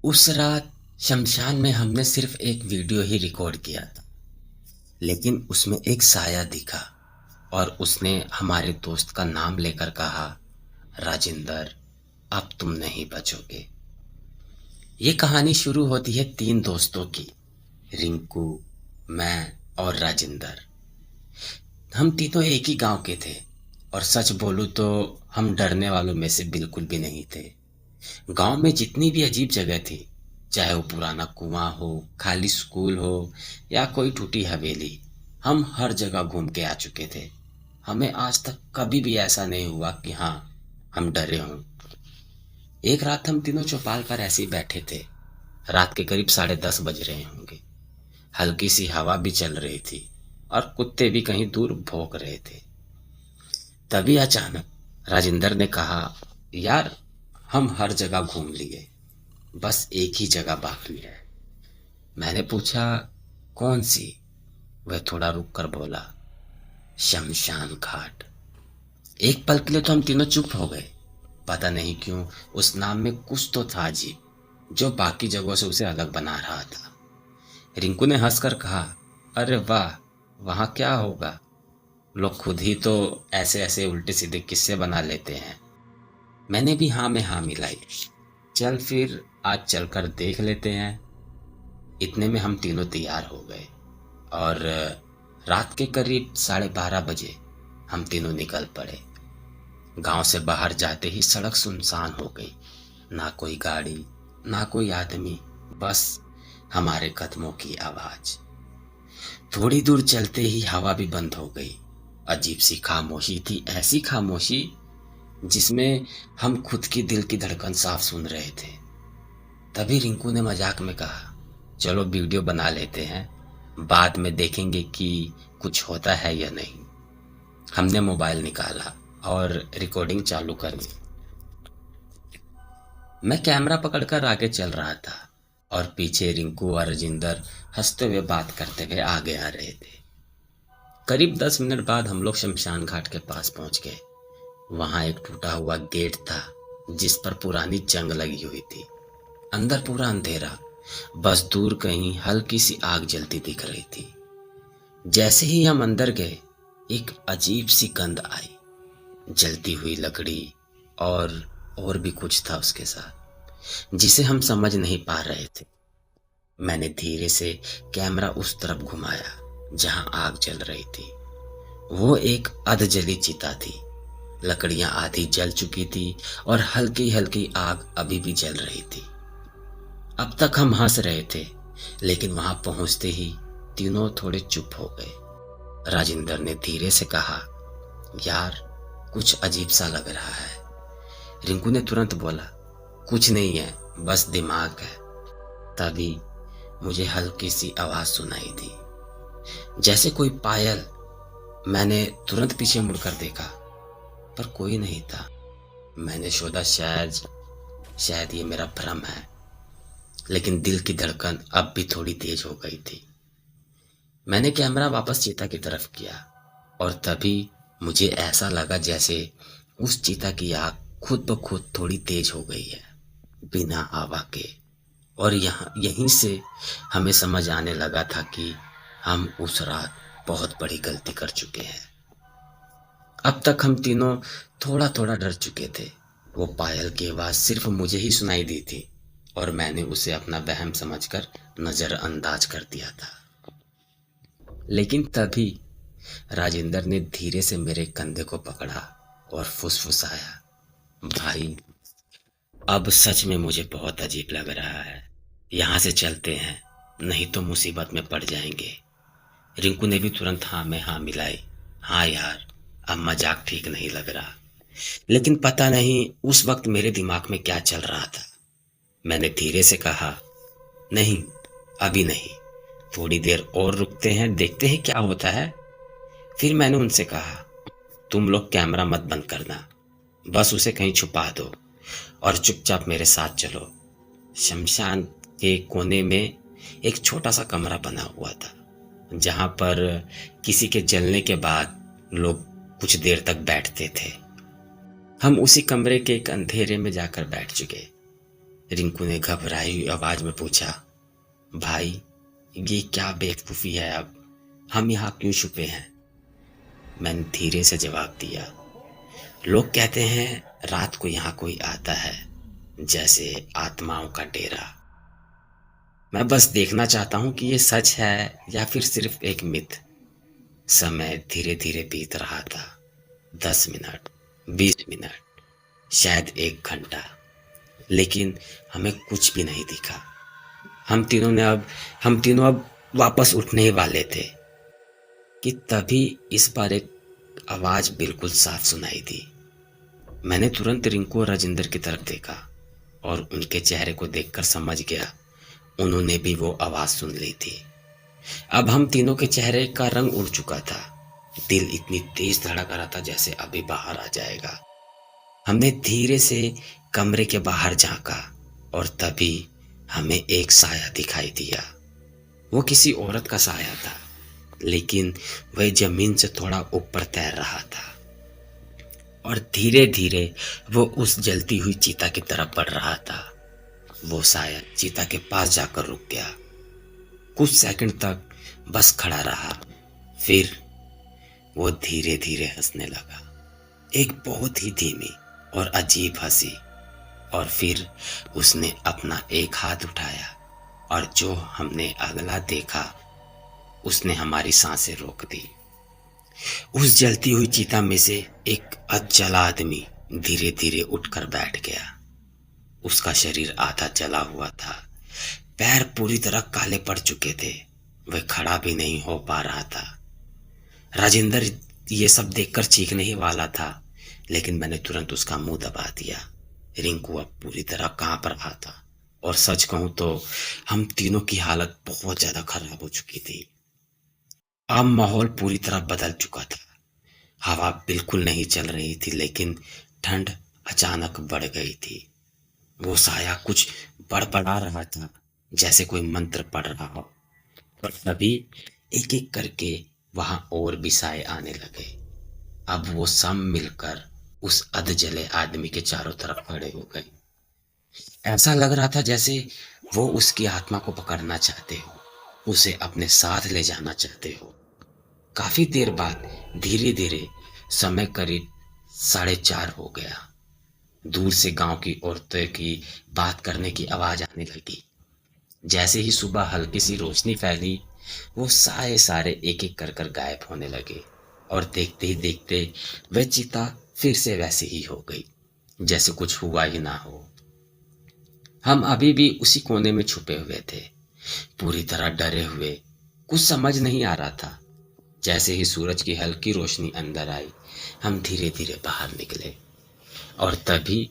उस रात शमशान में हमने सिर्फ एक वीडियो ही रिकॉर्ड किया था, लेकिन उसमें एक साया दिखा और उसने हमारे दोस्त का नाम लेकर कहा, राजिंदर, अब तुम नहीं बचोगे। ये कहानी शुरू होती है तीन दोस्तों की, रिंकू, मैं और राजिंदर। हम तीनों एक ही गांव के थे और सच बोलूं तो हम डरने वालों में से बिल्कुल भी नहीं थे। गांव में जितनी भी अजीब जगह थी, चाहे वो पुराना कुआं हो, खाली स्कूल हो या कोई टूटी हवेली, हम हर जगह घूम के आ चुके थे। हमें आज तक कभी भी ऐसा नहीं हुआ कि हाँ, हम डरे हों। एक रात हम तीनों चौपाल पर ऐसे ही बैठे थे। रात के करीब 10:30 बज रहे होंगे। हल्की सी हवा भी चल रही थी और कुत्ते भी कहीं दूर भौंक रहे थे। तभी अचानक राजिंदर ने कहा, यार, हम हर जगह घूम लिए, बस एक ही जगह बाकी है। मैंने पूछा, कौन सी? वह थोड़ा रुक कर बोला, शमशान घाट। एक पल के लिए तो हम तीनों चुप हो गए। पता नहीं क्यों उस नाम में कुछ तो था अजीब, जो बाकी जगहों से उसे अलग बना रहा था। रिंकू ने हंसकर कहा, अरे वाह, वहां क्या होगा, लोग खुद ही तो ऐसे ऐसे उल्टे सीधे किस्से बना लेते हैं। मैंने भी हाँ में हाँ मिलाई। चल फिर आज चलकर देख लेते हैं। इतने में हम तीनों तैयार हो गए और रात के करीब 12:30 बजे हम तीनों निकल पड़े। गांव से बाहर जाते ही सड़क सुनसान हो गई। ना कोई गाड़ी, ना कोई आदमी, बस हमारे कदमों की आवाज। थोड़ी दूर चलते ही हवा भी बंद हो गई। अजीब सी खामोशी थी, ऐसी खामोशी जिसमें हम खुद की दिल की धड़कन साफ सुन रहे थे। तभी रिंकू ने मजाक में कहा, चलो वीडियो बना लेते हैं, बाद में देखेंगे कि कुछ होता है या नहीं। हमने मोबाइल निकाला और रिकॉर्डिंग चालू कर दी। मैं कैमरा पकड़कर आगे चल रहा था और पीछे रिंकू और राजिंदर हंसते हुए बात करते हुए आगे आ रहे थे। करीब 10 मिनट बाद हम लोग शमशान घाट के पास पहुंच गए। वहां एक टूटा हुआ गेट था जिस पर पुरानी जंग लगी हुई थी। अंदर पूरा अंधेरा, बस दूर कहीं हल्की सी आग जलती दिख रही थी। जैसे ही हम अंदर गए, एक अजीब सी गंध आई, जलती हुई लकड़ी और भी कुछ था उसके साथ, जिसे हम समझ नहीं पा रहे थे। मैंने धीरे से कैमरा उस तरफ घुमाया जहां आग जल रही थी। वो एक अधजली चिता थी। लकड़ियां आधी जल चुकी थी और हल्की हल्की आग अभी भी जल रही थी। अब तक हम हंस रहे थे, लेकिन वहां पहुंचते ही तीनों थोड़े चुप हो गए। राजिंदर ने धीरे से कहा, यार, कुछ अजीब सा लग रहा है। रिंकू ने तुरंत बोला, कुछ नहीं है, बस दिमाग है। तभी मुझे हल्की सी आवाज सुनाई दी, जैसे कोई पायल। मैंने तुरंत पीछे मुड़कर देखा, पर कोई नहीं था। मैंने सोचा शायद ये मेरा भ्रम है, लेकिन दिल की धड़कन अब भी थोड़ी तेज हो गई थी। मैंने कैमरा वापस चीता की तरफ किया और तभी मुझे ऐसा लगा जैसे उस चीता की आग खुद ब खुद थोड़ी तेज हो गई है, बिना हवा के। और यहाँ यहीं से हमें समझ आने लगा था कि हम उस रात बहुत बड़ी गलती कर चुके हैं। अब तक हम तीनों थोड़ा थोड़ा डर चुके थे। वो पायल की आवाज सिर्फ मुझे ही सुनाई दी थी और मैंने उसे अपना वहम समझकर नजरअंदाज कर दिया था। लेकिन तभी राजिंदर ने धीरे से मेरे कंधे को पकड़ा और फुसफुसाया, भाई, अब सच में मुझे बहुत अजीब लग रहा है। यहाँ से चलते हैं, नहीं तो मुसीबत में पड़ जाएंगे। रिंकू ने भी तुरंत हाँ में हाँ मिलाई। हाँ यार, अब मजाक ठीक नहीं लग रहा। लेकिन पता नहीं उस वक्त मेरे दिमाग में क्या चल रहा था। मैंने धीरे से कहा, नहीं, अभी नहीं, थोड़ी देर और रुकते हैं, देखते हैं क्या होता है। फिर मैंने उनसे कहा, तुम लोग कैमरा मत बंद करना, बस उसे कहीं छुपा दो और चुपचाप मेरे साथ चलो। शमशान के कोने में एक छोटा सा कमरा बना हुआ था, जहां पर किसी के जलने के बाद लोग कुछ देर तक बैठते थे। हम उसी कमरे के एक अंधेरे में जाकर बैठ चुके। रिंकू ने घबराई हुई आवाज में पूछा। भाई, ये क्या बेवकूफ़ी है, अब हम यहाँ क्यों छुपे हैं? मैंने धीरे से जवाब दिया। लोग कहते हैं रात को यहाँ कोई आता है, जैसे आत्माओं का डेरा। मैं बस देखना चाहता हूँ कि ये सच है या फिर सिर्फ एक मिथ। समय धीरे धीरे बीत रहा था। 10 मिनट, 20 मिनट, शायद 1 घंटा, लेकिन हमें कुछ भी नहीं दिखा। हम तीनों अब वापस उठने ही वाले थे कि तभी इस बार एक आवाज बिल्कुल साफ सुनाई दी। मैंने तुरंत रिंकू और राजेंद्र की तरफ देखा और उनके चेहरे को देखकर समझ गया उन्होंने भी वो आवाज सुन ली थी। अब हम तीनों के चेहरे का रंग उड़ चुका था। दिल इतनी तेज धड़क रहा था जैसे अभी बाहर आ जाएगा। हमने धीरे से कमरे के बाहर झांका और तभी हमें एक साया दिखाई दिया। वो किसी औरत का साया था, लेकिन वह जमीन से थोड़ा ऊपर तैर रहा था और धीरे धीरे वो उस जलती हुई चीता की तरफ बढ़ रहा था। वो साया चीता के पास जाकर रुक गया। कुछ सेकंड तक बस खड़ा रहा, फिर वो धीरे धीरे हंसने लगा, एक बहुत ही धीमी और अजीब हंसी। और फिर उसने अपना एक हाथ उठाया और जो हमने अगला देखा उसने हमारी सांसें रोक दी। उस जलती हुई चीता में से एक अधजला आदमी धीरे धीरे उठकर बैठ गया। उसका शरीर आधा जला हुआ था, पैर पूरी तरह काले पड़ चुके थे, वह खड़ा भी नहीं हो पा रहा था। राजेंद्र ये सब देखकर चीखने ही वाला था, लेकिन मैंने तुरंत उसका मुंह दबा दिया। रिंकू अब पूरी तरह कांप रहा था और सच कहूं तो हम तीनों की हालत बहुत ज्यादा खराब हो चुकी थी। अब माहौल पूरी तरह बदल चुका था। हवा बिल्कुल नहीं चल रही थी, लेकिन ठंड अचानक बढ़ गई थी। वो साया कुछ बड़बड़ा रहा था, जैसे कोई मंत्र पढ़ रहा हो। पर तभी एक एक करके वहां और भी साए आने लगे। अब वो सब मिलकर उस अध जले आदमी के चारों तरफ खड़े हो गए। ऐसा लग रहा था जैसे वो उसकी आत्मा को पकड़ना चाहते हो, उसे अपने साथ ले जाना चाहते हो। काफी देर बाद धीरे धीरे समय करीब 4:30 हो गया। दूर से गांव की औरतें की बात करने की आवाज आने लगी। जैसे ही सुबह हल्की सी रोशनी फैली, वो सारे सारे एक एक कर गायब होने लगे और देखते ही देखते वह चिता फिर से वैसी ही हो गई, जैसे कुछ हुआ ही ना हो। हम अभी भी उसी कोने में छुपे हुए थे, पूरी तरह डरे हुए। कुछ समझ नहीं आ रहा था। जैसे ही सूरज की हल्की रोशनी अंदर आई, हम धीरे धीरे बाहर निकले और तभी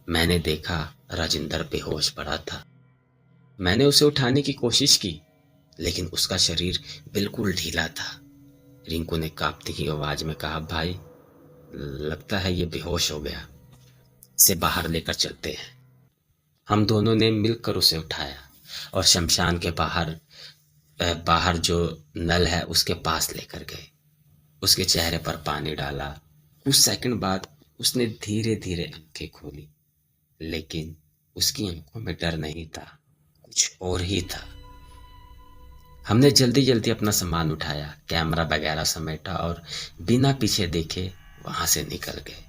मैंने देखा राजेंद्र बेहोश पड़ा था। मैंने उसे उठाने की कोशिश की, लेकिन उसका शरीर बिल्कुल ढीला था। रिंकू ने कांपती हुई आवाज में कहा, भाई, लगता है ये बेहोश हो गया, इसे बाहर लेकर चलते हैं। हम दोनों ने मिलकर उसे उठाया और शमशान के बाहर जो नल है उसके पास लेकर गए। उसके चेहरे पर पानी डाला। कुछ सेकंड बाद उसने धीरे धीरे आंखें खोली, लेकिन उसकी आंखों में डर नहीं था, कुछ और ही था। हमने जल्दी जल्दी अपना सामान उठाया, कैमरा वगैरह समेटा और बिना पीछे देखे वहां से निकल गए।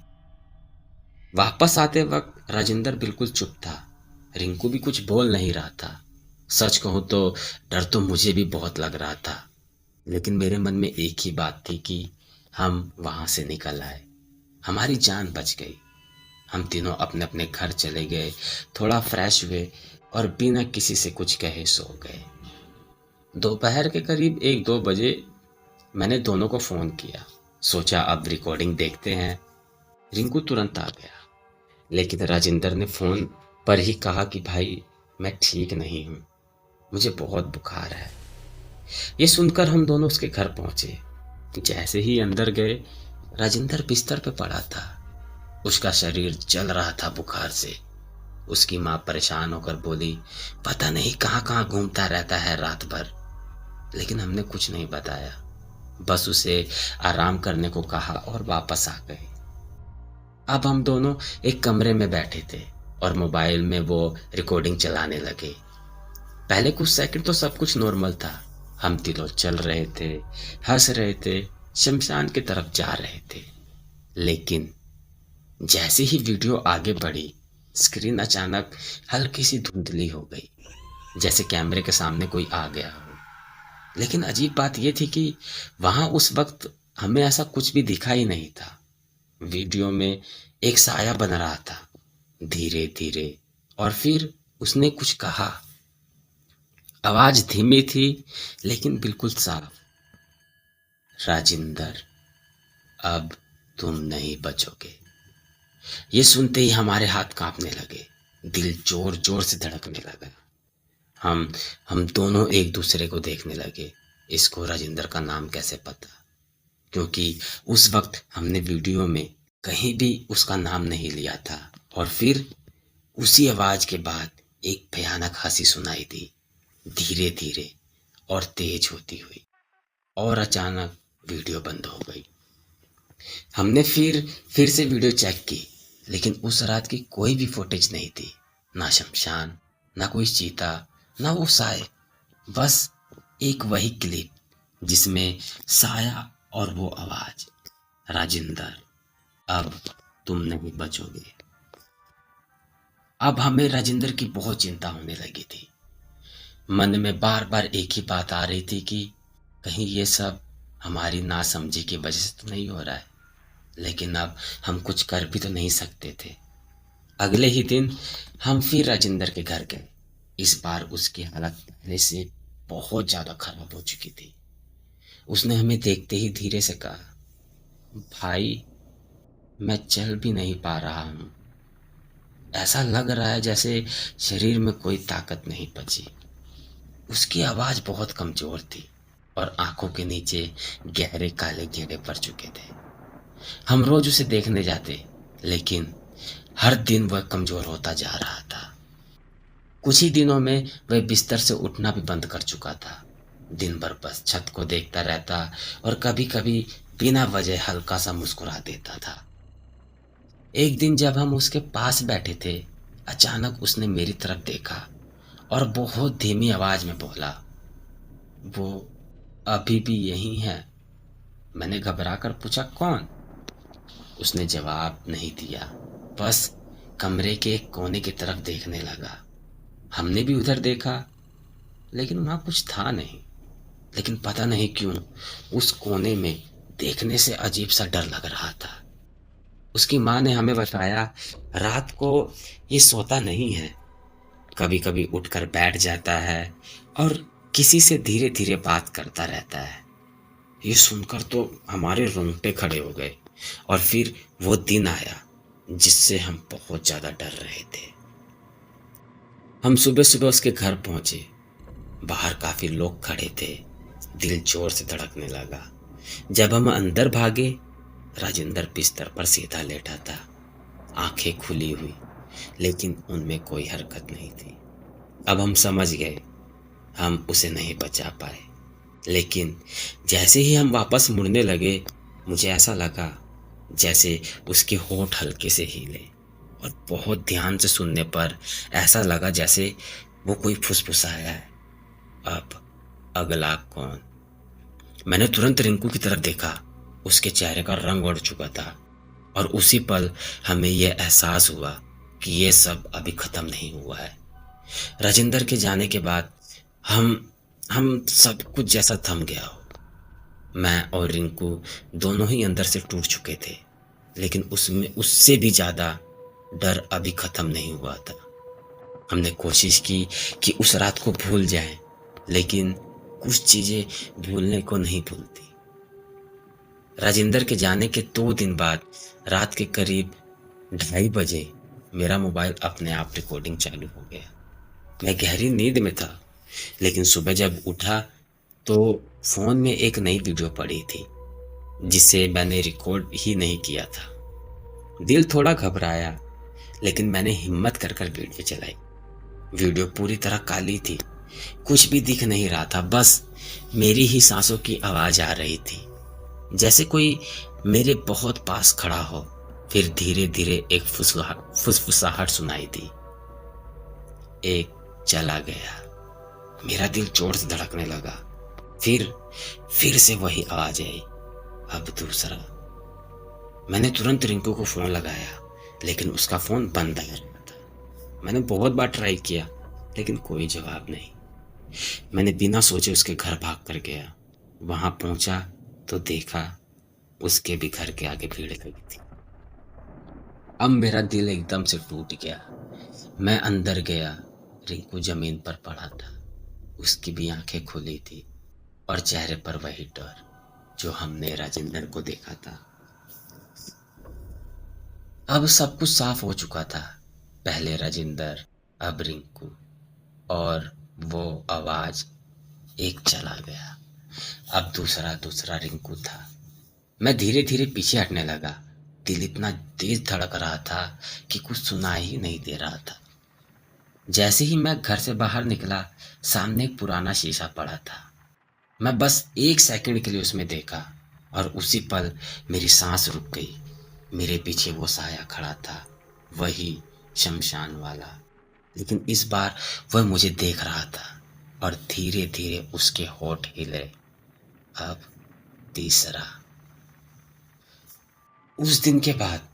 वापस आते वक्त राजेंद्र बिल्कुल चुप था। रिंकू भी कुछ बोल नहीं रहा था। सच कहूं तो डर तो मुझे भी बहुत लग रहा था, लेकिन मेरे मन में एक ही बात थी कि हम वहां से निकल आए, हमारी जान बच गई। हम तीनों अपने अपने घर चले गए, थोड़ा फ्रेश हुए और बिना किसी से कुछ कहे सो गए। दोपहर के करीब 1-2 बजे मैंने दोनों को फ़ोन किया, सोचा अब रिकॉर्डिंग देखते हैं। रिंकू तुरंत आ गया, लेकिन राजेंद्र ने फ़ोन पर ही कहा कि भाई, मैं ठीक नहीं हूँ, मुझे बहुत बुखार है। ये सुनकर हम दोनों उसके घर पहुंचे। जैसे ही अंदर गए, राजेंद्र बिस्तर पे पड़ा था। उसका शरीर जल रहा था बुखार से। उसकी माँ परेशान होकर बोली, पता नहीं कहाँ कहाँ घूमता रहता है रात भर। लेकिन हमने कुछ नहीं बताया, बस उसे आराम करने को कहा और वापस आ गए। अब हम दोनों एक कमरे में बैठे थे और मोबाइल में वो रिकॉर्डिंग चलाने लगे। पहले कुछ सेकंड तो सब कुछ नॉर्मल था। हम तीनों चल रहे थे, हंस रहे थे, शमशान की तरफ जा रहे थे। लेकिन जैसे ही वीडियो आगे बढ़ी, स्क्रीन अचानक हल्की सी धुंधली हो गई, जैसे कैमरे के सामने कोई आ गया हो। लेकिन अजीब बात यह थी कि वहां उस वक्त हमें ऐसा कुछ भी दिखा ही नहीं था। वीडियो में एक साया बन रहा था, धीरे धीरे। और फिर उसने कुछ कहा। आवाज धीमी थी लेकिन बिल्कुल साफ। राजिंदर, अब तुम नहीं बचोगे। ये सुनते ही हमारे हाथ कांपने लगे, दिल जोर जोर से धड़कने लगा। हम हम दोनों एक दूसरे को देखने लगे। इसको राजिंदर का नाम कैसे पता? क्योंकि उस वक्त हमने वीडियो में कहीं भी उसका नाम नहीं लिया था। और फिर उसी आवाज के बाद एक भयानक हंसी सुनाई दी, धीरे धीरे और तेज होती हुई। और अचानक वीडियो बंद हो गई। हमने फिर से वीडियो चेक की, लेकिन उस रात की कोई भी फुटेज नहीं थी। ना शमशान, ना कोई चीता, ना वो साए। बस एक वही क्लिप जिसमें साया और वो आवाज, राजिंदर, अब तुम नहीं बचोगे। अब हमें राजिंदर की बहुत चिंता होने लगी थी। मन में बार बार एक ही बात आ रही थी कि कहीं ये सब हमारी नासमझी की वजह से तो नहीं हो रहा है। लेकिन अब हम कुछ कर भी तो नहीं सकते थे। अगले ही दिन हम फिर राजिंदर के घर गए। इस बार उसकी हालत पहले से बहुत ज्यादा खराब हो चुकी थी। उसने हमें देखते ही धीरे से कहा, भाई, मैं चल भी नहीं पा रहा हूं। ऐसा लग रहा है जैसे शरीर में कोई ताकत नहीं बची। उसकी आवाज बहुत कमजोर थी और आंखों के नीचे गहरे काले घेरे पड़ चुके थे। हम रोज उसे देखने जाते, लेकिन हर दिन वह कमजोर होता जा रहा था। कुछ ही दिनों में वह बिस्तर से उठना भी बंद कर चुका था। दिन भर बस छत को देखता रहता और कभी कभी बिना वजह हल्का सा मुस्कुरा देता था। एक दिन जब हम उसके पास बैठे थे, अचानक उसने मेरी तरफ देखा और बहुत धीमी आवाज में बोला, वो अभी भी यही है? मैंने घबरा कर पूछा, कौन? उसने जवाब नहीं दिया, बस कमरे के एक कोने की तरफ देखने लगा। हमने भी उधर देखा, लेकिन वहां कुछ था नहीं। लेकिन पता नहीं क्यों उस कोने में देखने से अजीब सा डर लग रहा था। उसकी माँ ने हमें बताया, रात को ये सोता नहीं है, कभी कभी उठकर बैठ जाता है और किसी से धीरे धीरे बात करता रहता है। ये सुनकर तो हमारे रोंगटे खड़े हो गए। और फिर वो दिन आया जिससे हम बहुत ज्यादा डर रहे थे। हम सुबह सुबह उसके घर पहुंचे। बाहर काफी लोग खड़े थे। दिल जोर से धड़कने लगा। जब हम अंदर भागे, राजिंदर बिस्तर पर सीधा लेटा था, आंखें खुली हुई, लेकिन उनमें कोई हरकत नहीं थी। अब हम समझ गए हम उसे नहीं बचा पाए। लेकिन जैसे ही हम वापस मुड़ने लगे, मुझे ऐसा लगा जैसे उसके होंठ हल्के से हिले। और बहुत ध्यान से सुनने पर ऐसा लगा जैसे वो कोई फुसफुसाया है, अब अगला कौन? मैंने तुरंत रिंकू की तरफ देखा। उसके चेहरे का रंग उड़ चुका था और उसी पल हमें यह एहसास हुआ कि यह सब अभी खत्म नहीं हुआ है। राजिंदर के जाने के बाद हम सब कुछ जैसा थम गया हो। मैं और रिंकू दोनों ही अंदर से टूट चुके थे, लेकिन उसमें उससे भी ज्यादा डर अभी खत्म नहीं हुआ था। हमने कोशिश की कि उस रात को भूल जाएं, लेकिन कुछ चीजें भूलने को नहीं भूलती। राजिंदर के जाने के 2 दिन बाद रात के करीब 2:30 बजे मेरा मोबाइल अपने आप रिकॉर्डिंग चालू हो गया। मैं गहरी नींद में था, लेकिन सुबह जब उठा तो फोन में एक नई वीडियो पड़ी थी जिसे मैंने रिकॉर्ड ही नहीं किया था। दिल थोड़ा घबराया, लेकिन मैंने हिम्मत कर वीडियो चलाई। वीडियो पूरी तरह काली थी, कुछ भी दिख नहीं रहा था, बस मेरी ही सांसों की आवाज आ रही थी, जैसे कोई मेरे बहुत पास खड़ा हो, फिर धीरे धीरे एक फुसफुसाहट सुनाई दी। एक चला गया। मेरा दिल जोर से धड़कने लगा। फिर से वही आवाज आई। अब दूसरा। मैंने तुरंत रिंकू को फोन लगाया, लेकिन उसका फोन बंद आ रहा था। मैंने बहुत बार ट्राई किया, लेकिन कोई जवाब नहीं। मैंने बिना सोचे उसके घर भाग कर गया। वहां पहुंचा तो देखा उसके भी घर के आगे भीड़ लगी थी। अब मेरा दिल एकदम से टूट गया। मैं अंदर गया। रिंकू जमीन पर पड़ा था। उसकी भी आंखें खुली थी और चेहरे पर वही डर जो हमने राजेंद्र को देखा था। अब सब कुछ साफ हो चुका था। पहले राजेंद्र, अब रिंकू, और वो आवाज। एक चला गया। अब दूसरा रिंकू था। मैं धीरे धीरे पीछे हटने लगा। दिल इतना तेज धड़क रहा था कि कुछ सुना ही नहीं दे रहा था। जैसे ही मैं घर से बाहर निकला, सामने एक पुराना शीशा पड़ा था। मैं बस 1 सेकंड के लिए उसमें देखा और उसी पल मेरी सांस रुक गई। मेरे पीछे वो साया खड़ा था, वही शमशान वाला। लेकिन इस बार वह मुझे देख रहा था और धीरे धीरे उसके होंठ हिले। अब तीसरा। उस दिन के बाद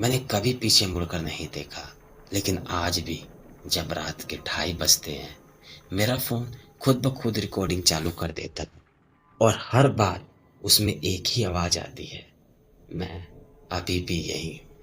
मैंने कभी पीछे मुड़कर नहीं देखा, लेकिन आज भी जब रात के 2:30 बजते हैं, मेरा फोन खुद ब खुद रिकॉर्डिंग चालू कर देता है और हर बार उसमें एक ही आवाज आती है, मैं अभी भी यही हूँ।